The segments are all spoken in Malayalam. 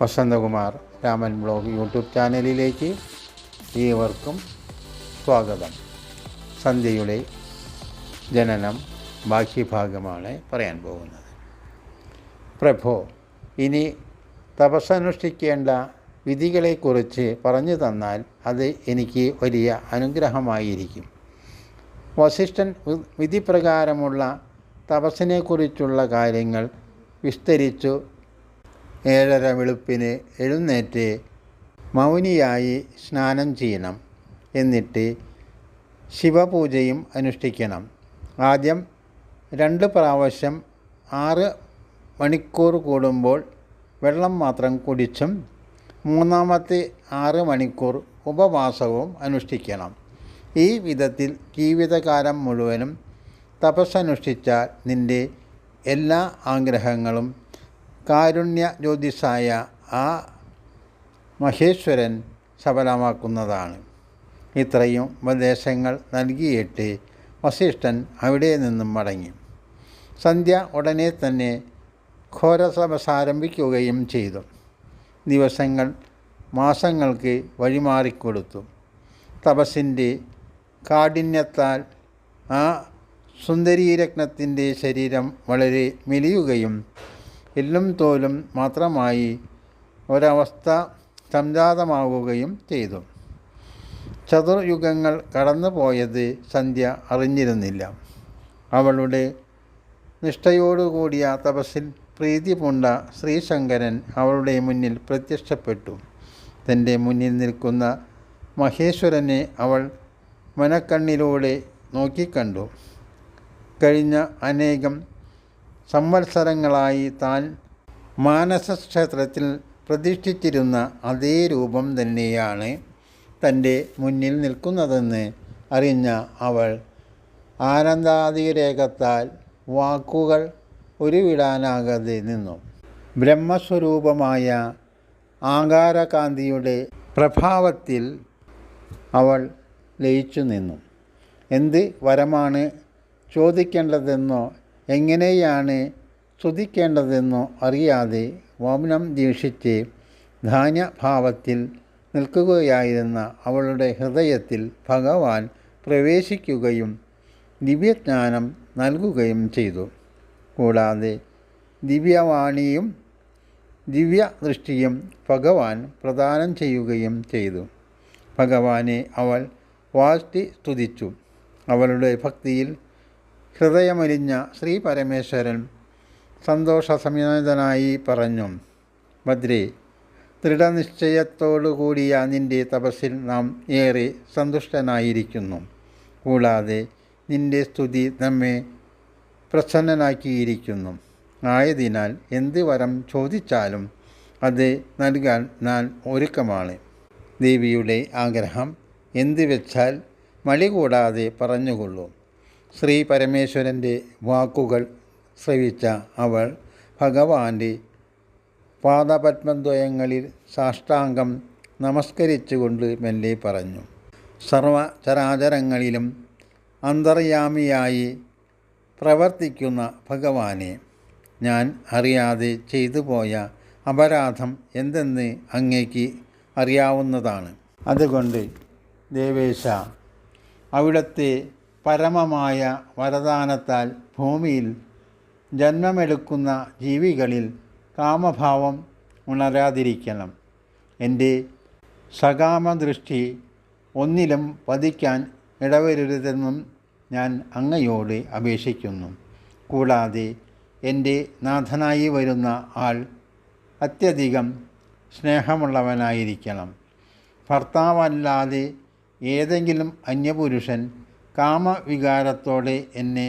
വസന്തകുമാർ രാമൻ ബ്ലോഗ് യൂട്യൂബ് ചാനലിലേക്ക് ഏവർക്കും സ്വാഗതം. സന്ധ്യയുടെ ജനനം ബാക്കി ഭാഗമാണ് പറയാൻ പോകുന്നത്. പ്രഭോ, ഇനി തപസ്സനുഷ്ഠിക്കേണ്ട വിധികളെക്കുറിച്ച് പറഞ്ഞു തന്നാൽ അത് എനിക്ക് വലിയ അനുഗ്രഹമായിരിക്കും. വസിഷ്ഠൻ വിധിപ്രകാരമുള്ള തപസ്സിനെക്കുറിച്ചുള്ള കാര്യങ്ങൾ വിസ്തരിച്ചു. 7:30 വെളുപ്പിന് എഴുന്നേറ്റ് മൗനിയായി സ്നാനം ചെയ്യണം. എന്നിട്ട് ശിവപൂജയും അനുഷ്ഠിക്കണം. ആദ്യം 2 പ്രാവശ്യം 6 മണിക്കൂർ കൂടുമ്പോൾ വെള്ളം മാത്രം കുടിച്ചും മൂന്നാമത്തെ 6 മണിക്കൂർ ഉപവാസവും അനുഷ്ഠിക്കണം. ഈ വിധത്തിൽ ജീവിതകാലം മുഴുവനും തപസ്സനുഷ്ഠിച്ചാൽ നിൻ്റെ എല്ലാ ആഗ്രഹങ്ങളും കാരുണ്യ ജ്യോതിസായ ആ മഹേശ്വരൻ സഫലമാക്കുന്നതാണ്. ഇത്രയും ഉപദേശങ്ങൾ നൽകിയിട്ട് വസിഷ്ഠൻ അവിടെ നിന്നും മടങ്ങി. സന്ധ്യ ഉടനെ തന്നെ ഘോരതപസ് ആരംഭിക്കുകയും ചെയ്തു. ദിവസങ്ങൾ മാസങ്ങൾക്ക് വഴിമാറിക്കൊടുത്തു. തപസ്സിൻ്റെ കാഠിന്യത്താൽ ആ സുന്ദരീരത്നത്തിൻ്റെ ശരീരം വളരെ മെലിയുകയും എല്ലും തോലും മാത്രമായി ഒരവസ്ഥ സംജാതമാവുകയും ചെയ്തു. ചതുർയുഗങ്ങൾ കടന്നു പോയത് സന്ധ്യ അറിഞ്ഞിരുന്നില്ല. അവളുടെ നിഷ്ഠയോടുകൂടിയ തപസ്സിൽ പ്രീതി പൂണ്ട ശ്രീശങ്കരൻ അവളുടെ മുന്നിൽ പ്രത്യക്ഷപ്പെട്ടു. തൻ്റെ മുന്നിൽ നിൽക്കുന്ന മഹേശ്വരനെ അവൾ മനക്കണ്ണിലൂടെ നോക്കിക്കണ്ടു. കഴിഞ്ഞ അനേകം സംവത്സരങ്ങളായി താൻ മാനസക്ഷേത്രത്തിൽ പ്രതിഷ്ഠിച്ചിരുന്ന അതേ രൂപം തന്നെയാണ് തൻ്റെ മുന്നിൽ നിൽക്കുന്നതെന്ന് അറിഞ്ഞ അവൾ ആനന്ദാതിരേകത്താൽ വാക്കുകൾ ഉരുവിടാനാകാതെ നിന്നു. ബ്രഹ്മസ്വരൂപമായ ആകാരകാന്തിയുടെ പ്രഭാവത്തിൽ അവൾ ലയിച്ചു നിന്നു. എന്ത് വരമാണ് ചോദിക്കേണ്ടതെന്നോ എങ്ങനെയാണ് സ്തുതിക്കേണ്ടതെന്നോ അറിയാതെ മൗനം ദീക്ഷിച്ച് ധാന്യഭാവത്തിൽ നിൽക്കുകയായിരുന്ന അവളുടെ ഹൃദയത്തിൽ ഭഗവാൻ പ്രവേശിക്കുകയും ദിവ്യജ്ഞാനം നൽകുകയും ചെയ്തു. കൂടാതെ ദിവ്യവാണിയും ദിവ്യദൃഷ്ടിയും ഭഗവാൻ പ്രദാനം ചെയ്യുകയും ചെയ്തു. ഭഗവാനെ അവൾ വാഴ്ത്തി സ്തുതിച്ചു. അവളുടെ ഭക്തിയിൽ ഹൃദയമലിഞ്ഞ ശ്രീ പരമേശ്വരൻ സന്തോഷസമേതനായി പറഞ്ഞു, ഭദ്രേ, ദൃഢനിശ്ചയത്തോടുകൂടിയ നിൻ്റെ തപസ്സിൽ നാം ഏറെ സന്തുഷ്ടനായിരിക്കുന്നു. കൂടാതെ നിൻ്റെ സ്തുതി നമ്മെ പ്രസന്നനാക്കിയിരിക്കുന്നു. ആയതിനാൽ എന്ത് വരം ചോദിച്ചാലും അത് നൽകാൻ ഞാൻ ഒരുക്കമാണ്. ദേവിയുടെ ആഗ്രഹം എന്ത് വെച്ചാൽ മടി കൂടാതെ പറഞ്ഞുകൊള്ളൂ. ശ്രീ പരമേശ്വരൻ്റെ വാക്കുകൾ ശ്രവിച്ച അവൾ ഭഗവാന്റെ പാദപത്മദ്വയങ്ങളിൽ സാഷ്ടാംഗം നമസ്കരിച്ചുകൊണ്ട് മെല്ലെ പറഞ്ഞു, സർവചരാചരങ്ങളിലും അന്തർയാമിയായി പ്രവർത്തിക്കുന്ന ഭഗവാനെ, ഞാൻ അറിയാതെ ചെയ്തു പോയ അപരാധം എന്തെന്ന് അങ്ങേക്ക് അറിയാവുന്നതാണ്. അതുകൊണ്ട് ദേവേശ, അവിടുത്തെ പരമമായ വരദാനത്താൽ ഭൂമിയിൽ ജന്മമെടുക്കുന്ന ജീവികളിൽ കാമഭാവം ഉണരാതിരിക്കണം. എൻ്റെ സകാമദൃഷ്ടി ഒന്നിലും പതിക്കാൻ ഇടവരരുതെന്നും ഞാൻ അങ്ങയോട് അപേക്ഷിക്കുന്നു. കൂടാതെ എൻ്റെ നാഥനായി വരുന്ന ആൾ അത്യധികം സ്നേഹമുള്ളവനായിരിക്കണം. ഭർത്താവല്ലാതെ ഏതെങ്കിലും അന്യപുരുഷൻ കാമവികാരത്തോടെ എന്നെ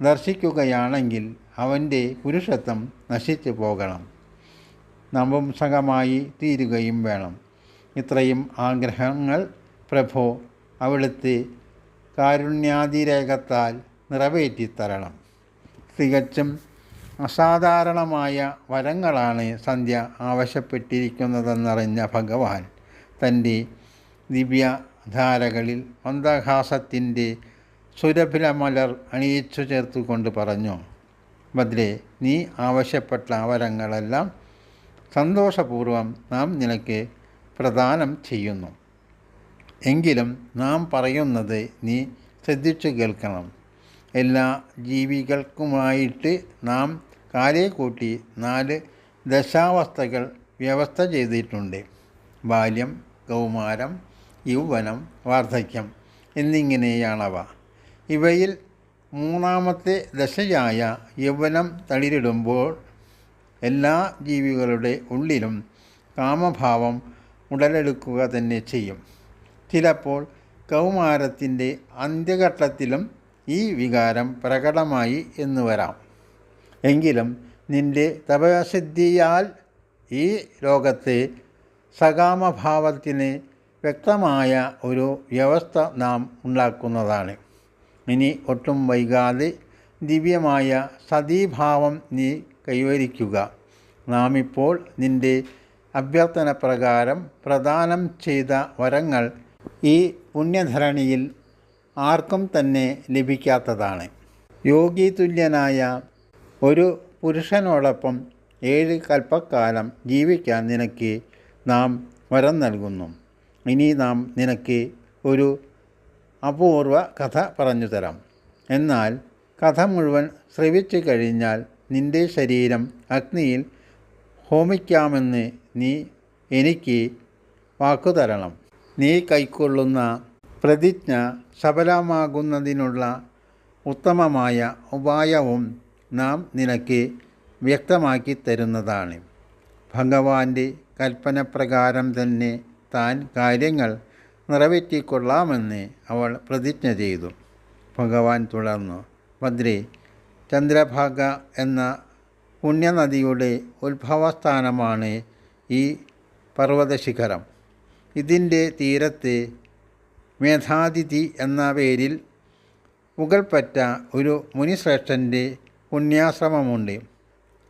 ദർശിക്കുകയാണെങ്കിൽ അവൻ്റെ പുരുഷത്വം നശിച്ചു പോകണം, നപുംസകമായി തീരുകയും വേണം. ഇത്രയും ആഗ്രഹങ്ങൾ പ്രഭോ അവിടുത്തെ കാരുണ്യാതിരേകത്താൽ നിറവേറ്റിത്തരണം. തികച്ചും അസാധാരണമായ വരങ്ങളാണ് സന്ധ്യ ആവശ്യപ്പെട്ടിരിക്കുന്നതെന്നറിഞ്ഞ ഭഗവാൻ തൻ്റെ ദിവ്യധാരകളിൽ മന്ദഹാസത്തിൻ്റെ സുരഭിലമലർ അണിയിച്ചു ചേർത്തുകൊണ്ട് പറഞ്ഞു, ഭദ്രേ, നീ ആവശ്യപ്പെട്ട വരങ്ങളെല്ലാം സന്തോഷപൂർവം നാം നിനക്ക് പ്രദാനം ചെയ്യുന്നു. എങ്കിലും നാം പറയുന്നത് നീ ശ്രദ്ധിച്ചു കേൾക്കണം. എല്ലാ ജീവികൾക്കുമായിട്ട് നാം കാലേക്കൂട്ടി 4 ദശാവസ്ഥകൾ വ്യവസ്ഥ ചെയ്തിട്ടുണ്ട്. ബാല്യം, കൗമാരം, യൗവനം, വാർദ്ധക്യം എന്നിങ്ങനെയാണവ. ഇവയിൽ 3-ാമത്തെ ദശയായ യൗവനം തളിരിടുമ്പോൾ എല്ലാ ജീവികളുടെ ഉള്ളിലും കാമഭാവം ഉടലെടുക്കുക തന്നെ ചെയ്യും. ചിലപ്പോൾ കൗമാരത്തിൻ്റെ അന്ത്യഘട്ടത്തിലും ഈ വികാരം പ്രകടമായി എന്ന് വരാം. എങ്കിലും നിന്റെ തപസിദ്ധിയാൽ ഈ ലോകത്തെ സകാമഭാവത്തിന് വ്യക്തമായ ഒരു വ്യവസ്ഥ നാം ഉണ്ടാക്കുന്നതാണ്. ഇനി ഒട്ടും വൈകാതെ ദിവ്യമായ സതീഭാവം നീ കൈവരിക്കുക. നാം ഇപ്പോൾ നിന്റെ അഭ്യർത്ഥന പ്രകാരം പ്രദാനം ചെയ്ത വരങ്ങൾ ഈ പുണ്യധരണിയിൽ ആർക്കും തന്നെ ലഭിക്കാത്തതാണ്. യോഗീതുല്യനായ ഒരു പുരുഷനോടൊപ്പം 7 കൽപ്പക്കാലം ജീവിക്കാൻ നിനക്ക് നാം വരം നൽകുന്നു. ഇനി നാം നിനക്ക് ഒരു അപൂർവ കഥ പറഞ്ഞു തരാം. എന്നാൽ കഥ മുഴുവൻ ശ്രവിച്ചു കഴിഞ്ഞാൽ നിന്റെ ശരീരം അഗ്നിയിൽ ഹോമിക്കാമെന്ന് നീ എനിക്ക് വാക്കുതരണം. നീ കൈക്കൊള്ളുന്ന പ്രതിജ്ഞ സഫലമാകുന്നതിനുള്ള ഉത്തമമായ ഉപായവും നാം നിനക്ക് വ്യക്തമാക്കി തരുന്നതാണ്. ഭഗവാന്റെ കൽപ്പനപ്രകാരം തന്നെ താൻ കാര്യങ്ങൾ നിറവേറ്റിക്കൊള്ളാമെന്ന് അവൾ പ്രതിജ്ഞ ചെയ്തു. ഭഗവാൻ തുടർന്നു, ഭദ്രേ, ചന്ദ്രഭാഗ എന്ന പുണ്യനദിയുടെ ഉത്ഭവസ്ഥാനമാണ് ഈ പർവ്വതശിഖരം. ഇതിൻ്റെ തീരത്ത് മേധാതിഥി എന്ന പേരിൽ പുകൾപ്പറ്റ ഒരു മുനിശ്രേഷ്ഠൻ്റെ പുണ്യാശ്രമമുണ്ട്.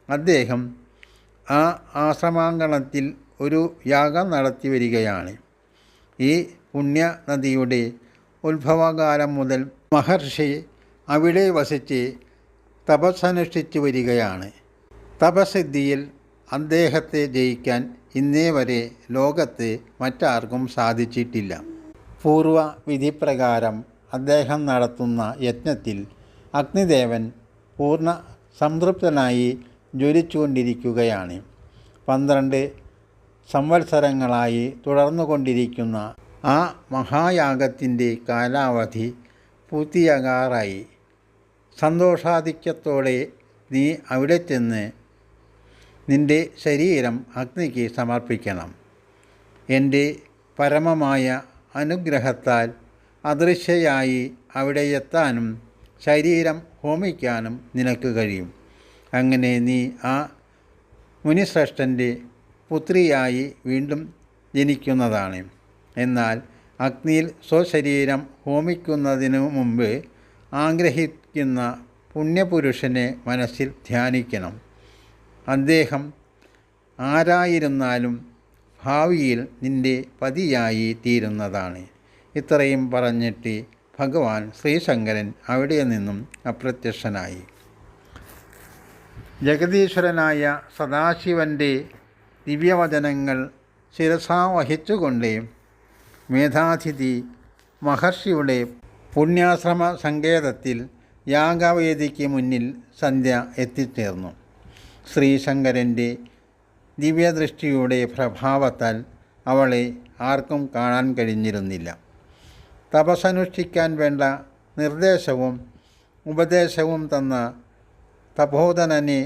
അദ്ദേഹം ആ ആശ്രമാങ്കണത്തിൽ ഒരു യാഗം നടത്തി വരികയാണ്. ഈ പുണ്യനദിയുടെ ഉത്ഭവകാലം മുതൽ മഹർഷി അവിടെ വസിച്ച് തപസ്സനുഷ്ഠിച്ചു വരികയാണ്. തപസ്സിദ്ധിയിൽ അദ്ദേഹത്തെ ജയിക്കാൻ ഇന്നേ വരെ ലോകത്ത് മറ്റാർക്കും സാധിച്ചിട്ടില്ല. പൂർവ വിധിപ്രകാരം അദ്ദേഹം നടത്തുന്ന യജ്ഞത്തിൽ അഗ്നിദേവൻ പൂർണ്ണ സംതൃപ്തനായി ജ്വലിച്ചുകൊണ്ടിരിക്കുകയാണ്. 12 സംവത്സരങ്ങളായി തുടർന്നുകൊണ്ടിരിക്കുന്ന ആ മഹായാഗത്തിൻ്റെ കാലാവധി പൂർത്തിയാകാറായി. സന്തോഷാധിക്യത്തോടെ നീ അവിടെ ചെന്ന് നിൻ്റെ ശരീരം അഗ്നിക്ക് സമർപ്പിക്കണം. എൻ്റെ പരമമായ അനുഗ്രഹത്താൽ അദൃശ്യയായി അവിടെ എത്താനും ശരീരം ഹോമിക്കാനും നിനക്ക് കഴിയും. അങ്ങനെ നീ ആ മുനിശ്രേഷ്ഠൻ്റെ പുത്രിയായി വീണ്ടും ജനിക്കുന്നതാണ്. എന്നാൽ അഗ്നിയിൽ സ്വശരീരം ഹോമിക്കുന്നതിനു മുമ്പ് ആഗ്രഹിക്കുന്ന പുണ്യപുരുഷനെ മനസ്സിൽ ധ്യാനിക്കണം. അദ്ദേഹം ആരായിരുന്നാലും ഭാവിയിൽ നിൻ്റെ പതിയായി തീരുന്നതാണ്. ഇത്രയും പറഞ്ഞിട്ട് ഭഗവാൻ ശ്രീശങ്കരൻ അവിടെ നിന്നും അപ്രത്യക്ഷനായി. ജഗദീശ്വരനായ സദാശിവൻ്റെ ദിവ്യവചനങ്ങൾ ശിരസാവഹിച്ചുകൊണ്ട് മേധാതിഥി മഹർഷിയുടെ പുണ്യാശ്രമ സങ്കേതത്തിൽ യാഗവേദിക്ക് മുന്നിൽ സന്ധ്യ എത്തിച്ചേർന്നു. ശ്രീശങ്കരൻ്റെ ദിവ്യദൃഷ്ടിയുടെ പ്രഭാവത്താൽ അവളെ ആർക്കും കാണാൻ കഴിഞ്ഞിരുന്നില്ല. തപസ്സനുഷ്ഠിക്കാൻ വേണ്ട നിർദ്ദേശവും ഉപദേശവും തന്ന തപോധനനെ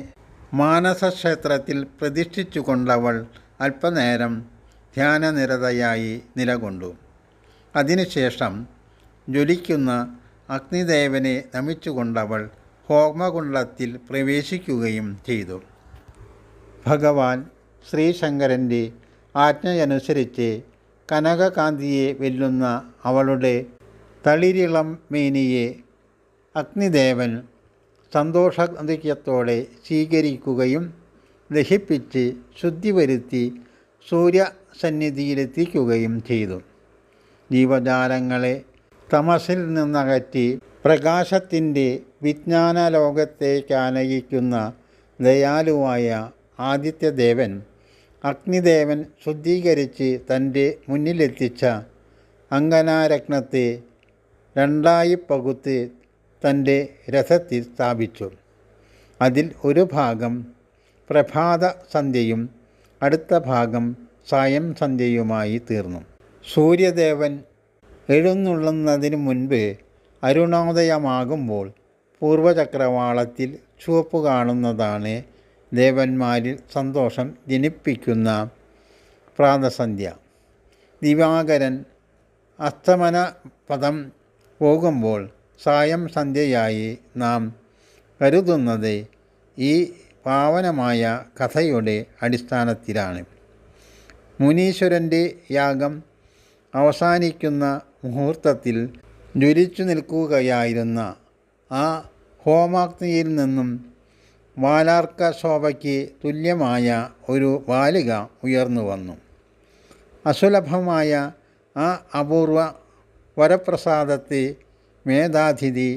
മാനസക്ഷേത്രത്തിൽ പ്രതിഷ്ഠിച്ചുകൊണ്ടവൾ അല്പനേരം ധ്യാനനിരതയായി നിലകൊണ്ടു. അതിനുശേഷം ജ്വലിക്കുന്ന അഗ്നിദേവനെ നമിച്ചുകൊണ്ടവൾ ഹോമകുണ്ഡത്തിൽ പ്രവേശിക്കുകയും ചെയ്തു. ഭഗവാൻ ശ്രീശങ്കരൻ്റെ ആജ്ഞയനുസരിച്ച് കനകകാന്തിയെ വെല്ലുന്ന അവളുടെ തളിരിളം മേനിയെ അഗ്നിദേവൻ സന്തോഷാധിക്യത്തോടെ സ്വീകരിക്കുകയും ദഹിപ്പിച്ച് ശുദ്ധി വരുത്തി സൂര്യസന്നിധിയിലെത്തിക്കുകയും ചെയ്തു. ജീവജാലങ്ങളെ തമസിൽ നിന്നകറ്റി പ്രകാശത്തിൻ്റെ വിജ്ഞാനലോകത്തേക്കാനയിക്കുന്ന ദയാലുവായ ആദിത്യദേവൻ അഗ്നിദേവൻ ശുദ്ധീകരിച്ച് തൻ്റെ മുന്നിലെത്തിച്ച അങ്കനാരത്നത്തെ രണ്ടായി പകുത്ത് തൻ്റെ രഥത്തിൽ സ്ഥാപിച്ചു. അതിൽ ഒരു ഭാഗം പ്രഭാത സന്ധ്യയും അടുത്ത ഭാഗം സായം സന്ധ്യയുമായി തീർന്നു. സൂര്യദേവൻ എഴുന്നള്ളുന്നതിനു മുൻപ് അരുണോദയമാകുമ്പോൾ പൂർവചക്രവാളത്തിൽ ചുവപ്പ് കാണുന്നതാണ് ദേവന്മാരിൽ സന്തോഷം ജനിപ്പിക്കുന്ന പ്രാതസന്ധ്യ. ദിവാകരൻ അസ്തമന പദം പോകുമ്പോൾ സായം സന്ധ്യയായി നാം കരുതുന്നത് ഈ പാവനമായ കഥയുടെ അടിസ്ഥാനത്തിലാണ്. മുനീശ്വരൻ്റെ യാഗം അവസാനിക്കുന്ന മുഹൂർത്തത്തിൽ ജ്വലിച്ചു നിൽക്കുകയായിരുന്ന ആ ഹോമാഗ്നിയിൽ നിന്നും വാലാർക്ക ശോഭയ്ക്ക് തുല്യമായ ഒരു ബാലിക ഉയർന്നു വന്നു. അസുലഭമായ ആ അപൂർവ വരപ്രസാദത്തെ മേധാതിഥി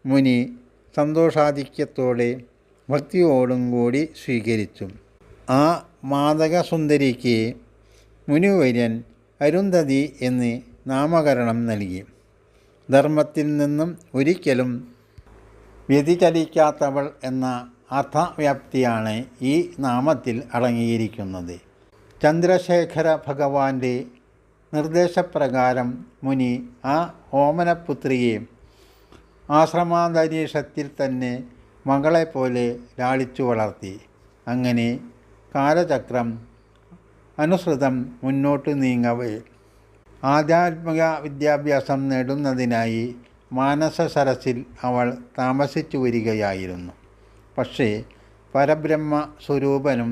മുനി സന്തോഷാധിക്യത്തോടെ ഭക്തിയോടും കൂടി സ്വീകരിച്ചു. ആ മാദകസുന്ദരിക്ക് മുനിവര്യൻ അരുന്ധതി എന്ന് നാമകരണം നൽകി. ധർമ്മത്തിൽ നിന്നും ഒരിക്കലും വ്യതിചലിക്കാത്തവൾ എന്ന അർത്ഥവ്യാപ്തിയാണ് ഈ നാമത്തിൽ അടങ്ങിയിരിക്കുന്നത്. ചന്ദ്രശേഖര ഭഗവാന്റെ നിർദ്ദേശപ്രകാരം മുനി ആ ഓമനപുത്രിയെ ആശ്രമാന്തരീക്ഷത്തിൽ തന്നെ മകളെപ്പോലെ ലാളിച്ചു വളർത്തി. അങ്ങനെ കാലചക്രം അനുസൃതം മുന്നോട്ട് നീങ്ങവേ ആധ്യാത്മിക വിദ്യാഭ്യാസം നേടുന്നതിനായി മാനസ സരസിൽ അവൾ താമസിച്ചു വരികയായിരുന്നു. പക്ഷേ പരബ്രഹ്മ സ്വരൂപനും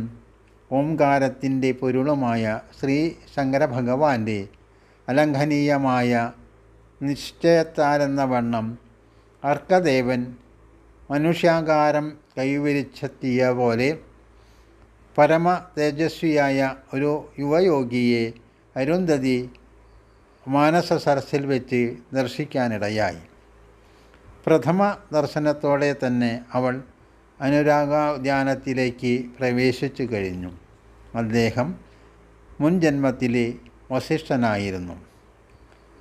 ഓംകാരത്തിൻ്റെ പൊരുളുമായ ശ്രീ ശങ്കര ഭഗവാന്റെ അലംഘനീയമായ നിശ്ചയത്താലെന്ന വണ്ണം അർക്കദേവൻ മനുഷ്യാകാരം കൈവരിച്ചെത്തിയ പോലെ പരമ തേജസ്വിയായ ഒരു യുവയോഗിയെ അരുന്ധതി മാനസ സരസിൽ വെച്ച് ദർശിക്കാനിടയായി. പ്രഥമ ദർശനത്തോടെ തന്നെ അവൾ അനുരാഗാധ്യാനത്തിലേക്ക് പ്രവേശിച്ചു കഴിഞ്ഞു. അദ്ദേഹം മുൻ ജന്മത്തിലെ വസിഷ്ഠനായിരുന്നു.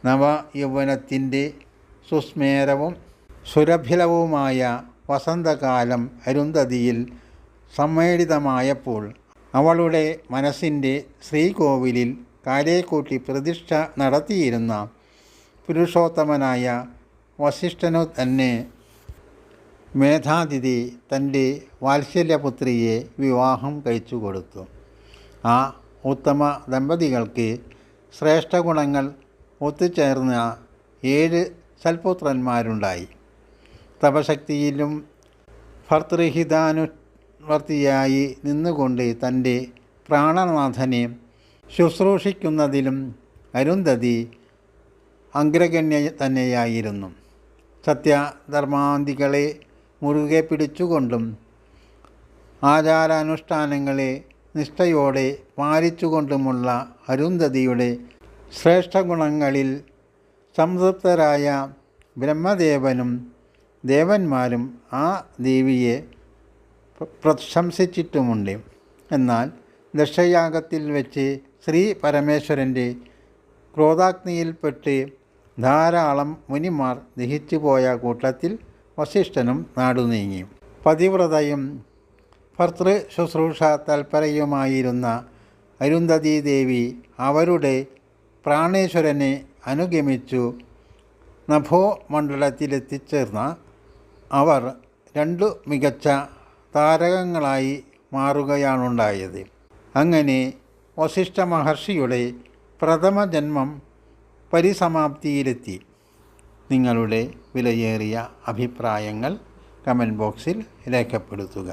നവയൗവനത്തിൻ്റെ സുസ്മേരവും സുരഭിലവുമായ വസന്തകാലം അരുന്ധതിയിൽ സമ്മേളിതമായപ്പോൾ അവളുടെ മനസ്സിൻ്റെ ശ്രീകോവിലിൽ കാലേക്കൂട്ടി പ്രതിഷ്ഠ നടത്തിയിരുന്ന പുരുഷോത്തമനായ വസിഷ്ഠനു തന്നെ മേധാതിഥി തൻ്റെ വാത്സല്യപുത്രിയെ വിവാഹം കഴിച്ചു കൊടുത്തു. ആ ഉത്തമ ദമ്പതികൾക്ക് ശ്രേഷ്ഠ ഗുണങ്ങൾ ഒത്തുചേർന്ന 7 സൽപുത്രന്മാരുണ്ടായി. തപശക്തിയിലും ഭർതൃഹിതാനുവർത്തിയായി നിന്നുകൊണ്ട് തൻ്റെ പ്രാണനാഥനെ ശുശ്രൂഷിക്കുന്നതിലും അരുന്ധതി അഗ്രഗണ്യ തന്നെയായിരുന്നു. സത്യധർമാന്തികളെ മുറുകെ പിടിച്ചുകൊണ്ടും ആചാരാനുഷ്ഠാനങ്ങളെ നിഷ്ഠയോടെ പാലിച്ചുകൊണ്ടുമുള്ള അരുന്ധതിയുടെ ശ്രേഷ്ഠഗുണങ്ങളിൽ സംതൃപ്തരായ ബ്രഹ്മദേവനും ദേവന്മാരും ആ ദേവിയെ പ്രശംസിച്ചിട്ടുമുണ്ട്. എന്നാൽ ദക്ഷയാഗത്തിൽ വെച്ച് ശ്രീ പരമേശ്വരൻ്റെ ക്രോധാഗ്നിയിൽപ്പെട്ട് ധാരാളം മുനിമാർ ദഹിച്ചുപോയ കൂട്ടത്തിൽ വസിഷ്ഠനും നാടുനീങ്ങി. പതിവ്രതയും ഭർതൃ ശുശ്രൂഷ തൽപരയുമായിരുന്ന അരുന്ധതി ദേവി അവരുടെ പ്രാണേശ്വരനെ അനുഗമിച്ചു നഭോമണ്ഡലത്തിലെത്തിച്ചേർന്ന അവർ 2 മികച്ച താരകങ്ങളായി മാറുകയാണുണ്ടായത്. അങ്ങനെ വസിഷ്ഠ മഹർഷിയുടെ പ്രഥമ ജന്മം പരിസമാപ്തിയിലെത്തി. നിങ്ങളുടെ വിലയേറിയ അഭിപ്രായങ്ങൾ കമൻറ്റ് ബോക്സിൽ രേഖപ്പെടുത്തുക.